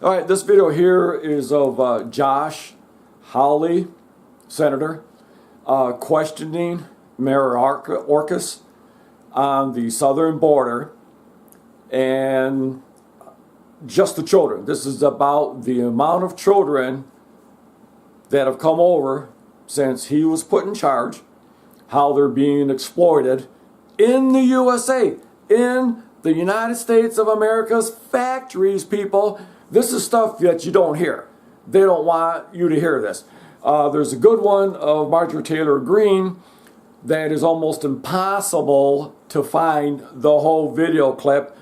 All right, this video here is of Josh Hawley, Senator, questioning Mayorkas on the southern border and just the children. This is about the amount of children that have come over since he was put in charge, how they're being exploited in the USA, in the United States of America's factories, people. This is stuff that you don't hear. They don't want you to hear this. There's a good one of Marjorie Taylor Greene that is almost impossible to find the whole video clip,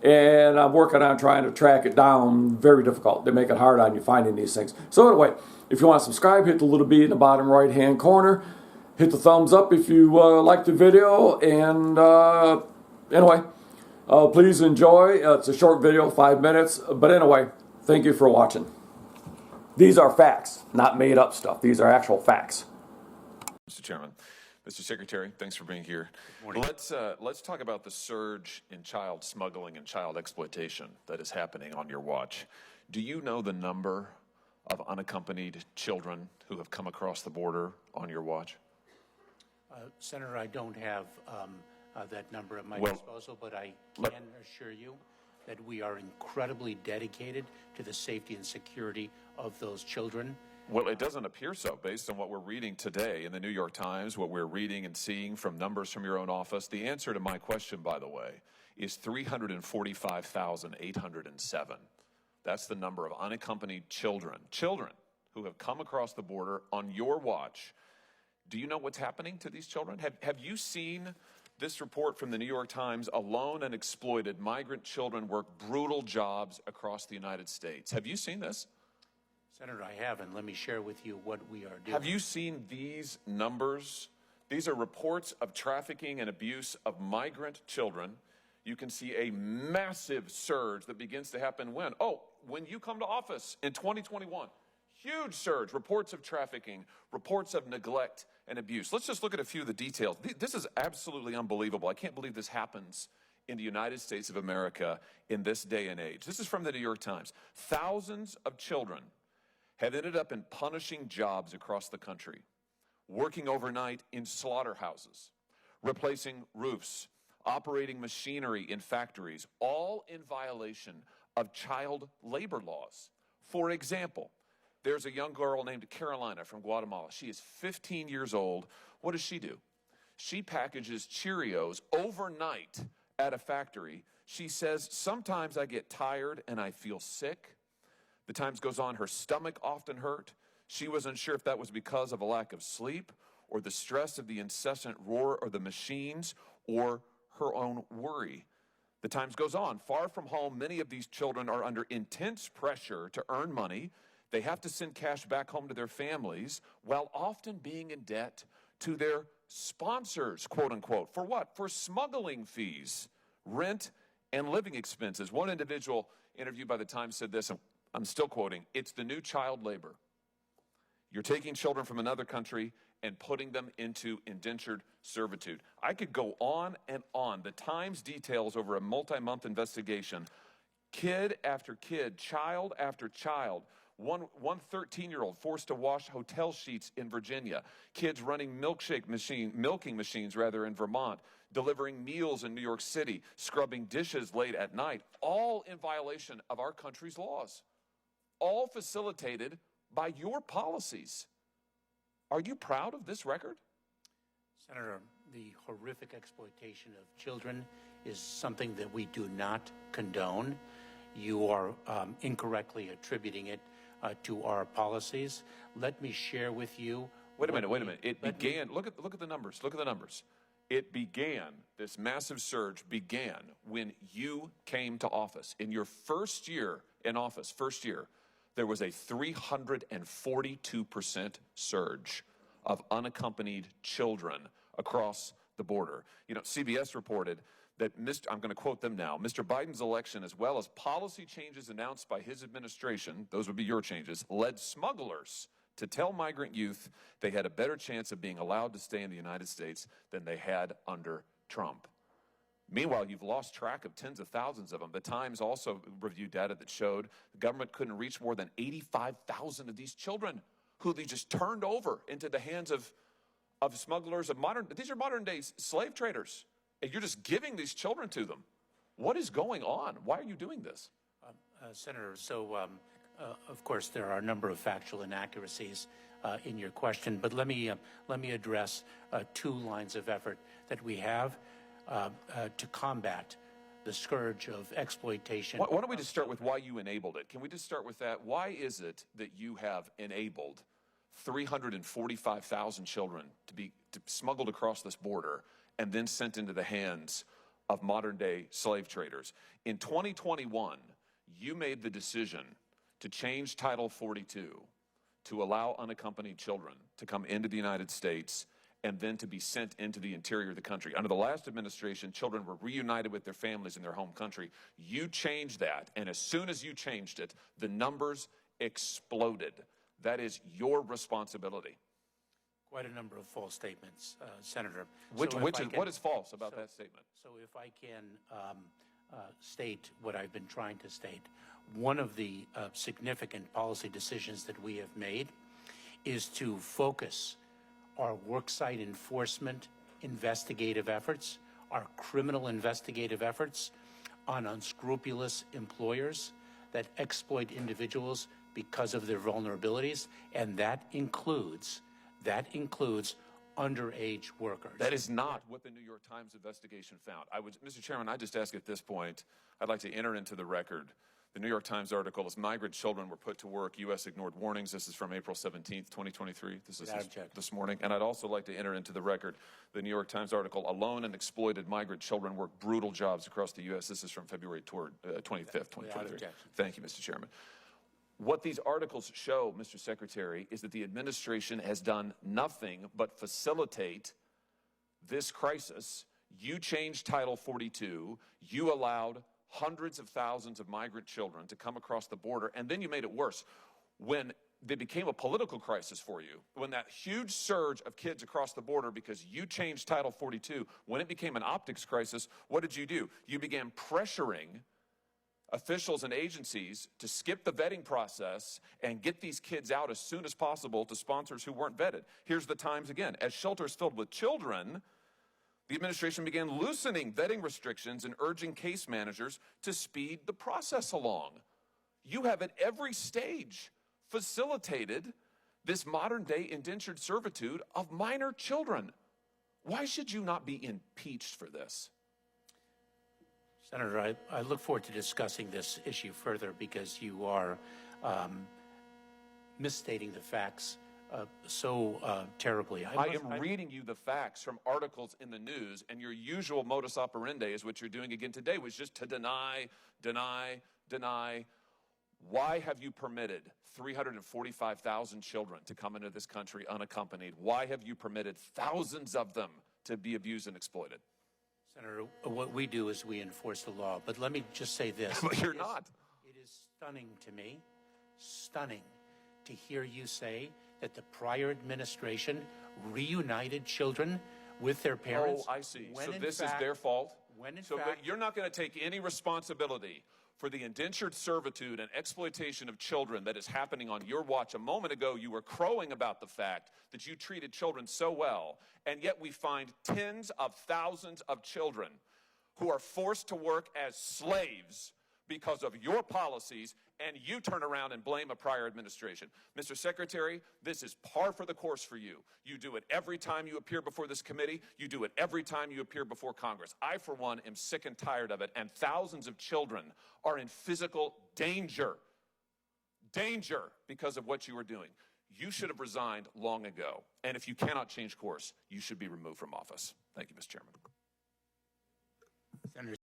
and I'm working on trying to track it down. Very difficult. They make it hard on you finding these things. So anyway, if you want to subscribe, hit the little B in the bottom right hand corner. Hit the thumbs up if you like the video, and anyway, please enjoy. It's a short video, 5 minutes, but anyway, thank you for watching. These are facts, not made up stuff. These are actual facts. Mr. Chairman, Mr. Secretary, thanks for being here. Good morning. Let's talk about the surge in child smuggling and child exploitation that is happening on your watch. Do you know the number of unaccompanied children who have come across the border on your watch? Senator, I don't have that number at my Well, disposal, but I can assure you that we are incredibly dedicated to the safety and security of those children. Well, it doesn't appear so based on what we're reading today in the New York Times, what we're reading and seeing from numbers from your own office. The answer to my question, by the way, is 345,807. That's the number of unaccompanied children who have come across the border on your watch. Do you know what's happening to these children? Have you seen this report from the New York Times? Alone and exploited migrant children work brutal jobs across the United States. Have you seen this? Senator, I have, and let me share with you what we are doing. Have you seen these numbers? These are reports of trafficking and abuse of migrant children. You can see a massive surge that begins to happen when? Oh, when you come to office in 2021. Huge surge, reports of trafficking, reports of neglect and abuse. Let's just look at a few of the details. This is absolutely unbelievable. I can't believe this happens in the United States of America in this day and age. This is from the New York Times. Thousands of children have ended up in punishing jobs across the country, working overnight in slaughterhouses, replacing roofs, operating machinery in factories, all in violation of child labor laws. For example, there's a young girl named Carolina from Guatemala. She is 15 years old. What does she do? She packages Cheerios overnight at a factory. She says, sometimes I get tired and I feel sick. The Times goes on, her stomach often hurt. She wasn't sure if that was because of a lack of sleep or the stress of the incessant roar of the machines or her own worry. The Times goes on, far from home, many of these children are under intense pressure to earn money. They have to send cash back home to their families while often being in debt to their sponsors, quote unquote. For what? For smuggling fees, rent, and living expenses. One individual interviewed by the Times said this, and I'm still quoting, it's the new child labor. You're taking children from another country and putting them into indentured servitude. I could go on and on. The Times details over a multi-month investigation, kid after kid, child after child. One 13-year-old forced to wash hotel sheets in Virginia. Kids running milking machines in Vermont. Delivering meals in New York City. Scrubbing dishes late at night. All in violation of our country's laws. All facilitated by your policies. Are you proud of this record? Senator, the horrific exploitation of children is something that we do not condone. You are incorrectly attributing it to our policies. Let me share with you. Wait a minute. It began, look at the numbers. Look at the numbers. It began, this massive surge began when you came to office. In your first year in office, there was a 342% surge of unaccompanied children across the border. You know, CBS reported that I'm going to quote them now, Mr. Biden's election, as well as policy changes announced by his administration, those would be your changes, led smugglers to tell migrant youth they had a better chance of being allowed to stay in the United States than they had under Trump. Meanwhile, you've lost track of tens of thousands of them. The Times also reviewed data that showed the government couldn't reach more than 85,000 of these children who they just turned over into the hands of smugglers of these are modern day slave traders. And you're just giving these children to them. What is going on? Why are you doing this? Senator, of course, there are a number of factual inaccuracies in your question, but let me address two lines of effort that we have to combat the scourge of exploitation. Why don't we just start with why you enabled it? Can we just start with that? Why is it that you have enabled 345,000 children to be smuggled across this border and then sent into the hands of modern-day slave traders? In 2021, you made the decision to change Title 42 to allow unaccompanied children to come into the United States and then to be sent into the interior of the country. Under the last administration, children were reunited with their families in their home country. You changed that, and as soon as you changed it, the numbers exploded. That is your responsibility. Quite a number of false statements, Senator. What is false about that statement? So if I can state what I've been trying to state, one of the significant policy decisions that we have made is to focus our worksite enforcement investigative efforts, our criminal investigative efforts on unscrupulous employers that exploit individuals because of their vulnerabilities, and that includes underage workers. That is not what the New York Times investigation found. Mr. Chairman, I just ask at this point, I'd like to enter into the record the New York Times article, as migrant children were put to work, U.S. ignored warnings. This is from April 17th, 2023. This is this morning. And I'd also like to enter into the record the New York Times article, Alone and Exploited Migrant Children Work Brutal Jobs Across the U.S. This is from February 25th, 2023. Thank you, Mr. Chairman. What these articles show, Mr. Secretary, is that the administration has done nothing but facilitate this crisis. You changed Title 42. You allowed hundreds of thousands of migrant children to come across the border, and then you made it worse. When they became a political crisis for you, when that huge surge of kids across the border because you changed Title 42, when it became an optics crisis, what did you do? You began pressuring officials and agencies to skip the vetting process and get these kids out as soon as possible to sponsors who weren't vetted. Here's the Times again. As shelters filled with children, the administration began loosening vetting restrictions and urging case managers to speed the process along. You have at every stage facilitated this modern-day indentured servitude of minor children. Why should you not be impeached for this? Senator, I look forward to discussing this issue further because you are misstating the facts so terribly. I am reading you the facts from articles in the news, and your usual modus operandi is what you're doing again today, was just to deny. Why have you permitted 345,000 children to come into this country unaccompanied? Why have you permitted thousands of them to be abused and exploited? Senator, what we do is we enforce the law. But let me just say this. But you're not. It is stunning to me, stunning, to hear you say that the prior administration reunited children with their parents. Oh, I see. So this is their fault? But you're not going to take any responsibility for the indentured servitude and exploitation of children that is happening on your watch. A moment ago, you were crowing about the fact that you treated children so well, and yet we find tens of thousands of children who are forced to work as slaves because of your policies, and you turn around and blame a prior administration. Mr. Secretary, this is par for the course for you. You do it every time you appear before this committee. You do it every time you appear before Congress. I, for one, am sick and tired of it, and thousands of children are in physical danger because of what you are doing. You should have resigned long ago, and if you cannot change course, you should be removed from office. Thank you, Mr. Chairman. Senator